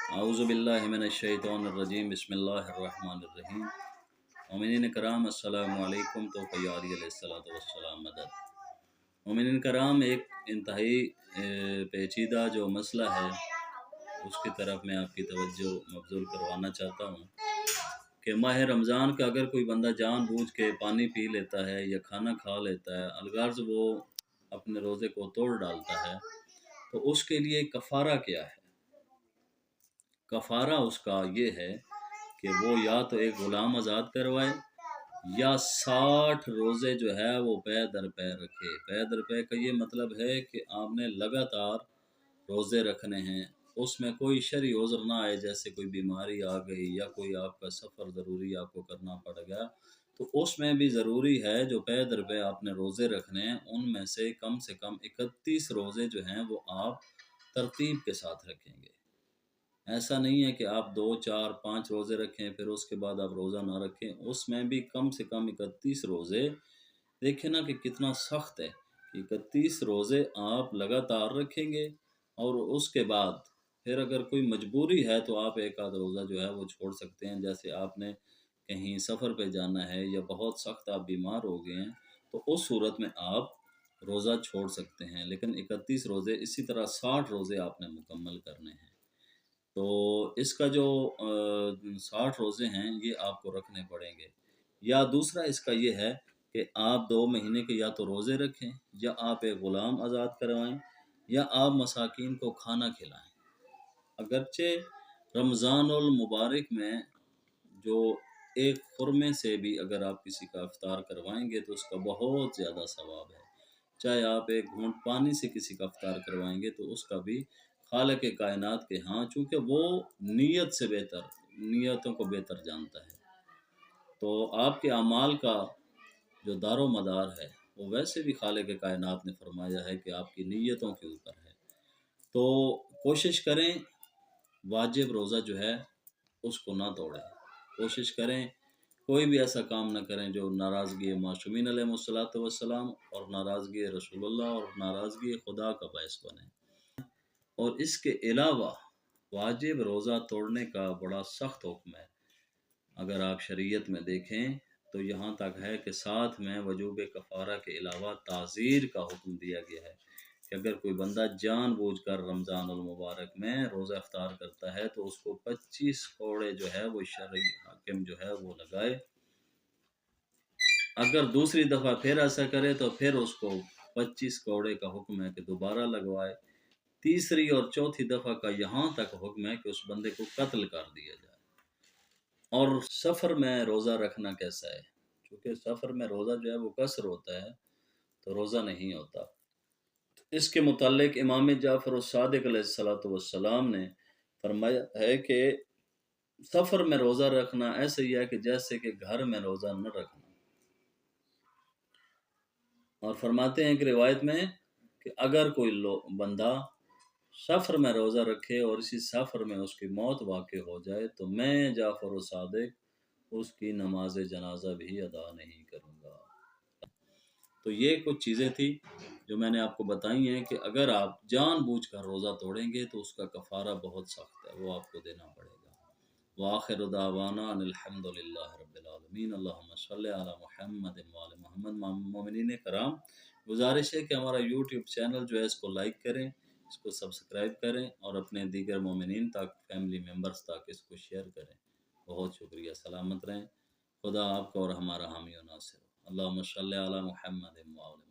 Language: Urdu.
اعوذ باللہ من الشیطان الرجیم بسم اللہ الرحمن الرحیم مومنین کرام السلام علیکم تو فیاری علیہ السلام مدد۔ مومنین کرام، ایک انتہائی پیچیدہ جو مسئلہ ہے اس کی طرف میں آپ کی توجہ مبذول کروانا چاہتا ہوں کہ ماہ رمضان کا اگر کوئی بندہ جان بوجھ کے پانی پی لیتا ہے یا کھانا کھا لیتا ہے، الغرض وہ اپنے روزے کو توڑ ڈالتا ہے، تو اس کے لیے کفارہ کیا ہے؟ کفارہ اس کا یہ ہے کہ وہ یا تو ایک غلام آزاد کروائے یا 60 روزے جو ہے وہ پے در پے رکھے۔ پے در پے کا یہ مطلب ہے کہ آپ نے لگاتار روزے رکھنے ہیں، اس میں کوئی شرعی عذر نہ آئے، جیسے کوئی بیماری آ گئی یا کوئی آپ کا سفر ضروری آپ کو کرنا پڑ گیا، تو اس میں بھی ضروری ہے جو پے در پے آپ نے روزے رکھنے ہیں ان میں سے کم 31 روزے جو ہیں وہ آپ ترتیب کے ساتھ رکھیں گے۔ ایسا نہیں ہے کہ آپ 2 4 5 روزے رکھیں پھر اس کے بعد آپ روزہ نہ رکھیں، اس میں بھی کم سے کم 31 روزے۔ دیکھیں نا کہ کتنا سخت ہے کہ 31 روزے آپ لگاتار رکھیں گے، اور اس کے بعد پھر اگر کوئی مجبوری ہے تو آپ ایک آدھ روزہ جو ہے وہ چھوڑ سکتے ہیں، جیسے آپ نے کہیں سفر پہ جانا ہے یا بہت سخت آپ بیمار ہو گئے ہیں تو اس صورت میں آپ روزہ چھوڑ سکتے ہیں، لیکن 31 روزے، اسی طرح 60 روزے آپ نے مکمل کرنے ہیں۔ تو اس کا جو 60 روزے ہیں یہ آپ کو رکھنے پڑیں گے۔ یا دوسرا اس کا یہ ہے کہ آپ 2 مہینے کے یا تو روزے رکھیں، یا آپ ایک غلام آزاد کروائیں، یا آپ مساکین کو کھانا کھلائیں۔ اگرچہ رمضان المبارک میں جو ایک خرمے سے بھی اگر آپ کسی کا افطار کروائیں گے تو اس کا بہت زیادہ ثواب ہے، چاہے آپ ایک گھونٹ پانی سے کسی کا افطار کروائیں گے تو اس کا بھی خالق کائنات کے ہاں، چونکہ وہ نیت سے بہتر، نیتوں کو بہتر جانتا ہے، تو آپ کے اعمال کا جو دار و مدار ہے وہ ویسے بھی خالق کائنات نے فرمایا ہے کہ آپ کی نیتوں کے اوپر ہے۔ تو کوشش کریں واجب روزہ جو ہے اس کو نہ توڑیں، کوشش کریں کوئی بھی ایسا کام نہ کریں جو ناراضگی معصومین علیہ السلام اور ناراضگی رسول اللہ اور ناراضگی خدا کا باعث بنے۔ اور اس کے علاوہ واجب روزہ توڑنے کا بڑا سخت حکم ہے، اگر آپ شریعت میں دیکھیں تو یہاں تک ہے کہ ساتھ میں وجوب کفارہ کے علاوہ تعزیر کا حکم دیا گیا ہے کہ اگر کوئی بندہ جان بوجھ کر رمضان المبارک میں روزہ افطار کرتا ہے تو اس کو 25 کوڑے جو ہے وہ شرعی حاکم جو ہے وہ لگائے، اگر دوسری دفعہ پھر ایسا کرے تو پھر اس کو 25 کوڑے کا حکم ہے کہ دوبارہ لگوائے، تیسری اور چوتھی دفعہ کا یہاں تک حکم ہے کہ اس بندے کو قتل کر دیا جائے۔ اور سفر میں روزہ رکھنا کیسا ہے؟ کیونکہ سفر میں روزہ جو ہے وہ قصر ہوتا ہے تو روزہ نہیں ہوتا۔ اس کے متعلق امام جعفر الصادق علیہ السلام نے فرمایا ہے کہ سفر میں روزہ رکھنا ایسے ہی ہے کہ جیسے کہ گھر میں روزہ نہ رکھنا، اور فرماتے ہیں کہ روایت میں کہ اگر کوئی بندہ سفر میں روزہ رکھے اور اسی سفر میں اس کی موت واقع ہو جائے تو میں جعفر الصادق اس کی نماز جنازہ بھی ادا نہیں کروں گا۔ تو یہ کچھ چیزیں تھی جو میں نے آپ کو بتائی ہیں کہ اگر آپ جان بوجھ کر روزہ توڑیں گے تو اس کا کفارہ بہت سخت ہے، وہ آپ کو دینا پڑے گا۔ وآخر دعوانا ان الحمد للہ رب العالمین، اللہم صلی علی محمد وعلی محمد۔ مومنین کرام، گزارش ہے کہ ہمارا یوٹیوب چینل جو ہے اس کو لائک کریں، اس کو سبسکرائب کریں اور اپنے دیگر مومنین تک، فیملی ممبرز تک اس کو شیئر کریں۔ بہت شکریہ، سلامت رہیں، خدا آپ کا اور ہمارا حامی و ناصر ہو۔ اللہم صلی علی محمد وعلی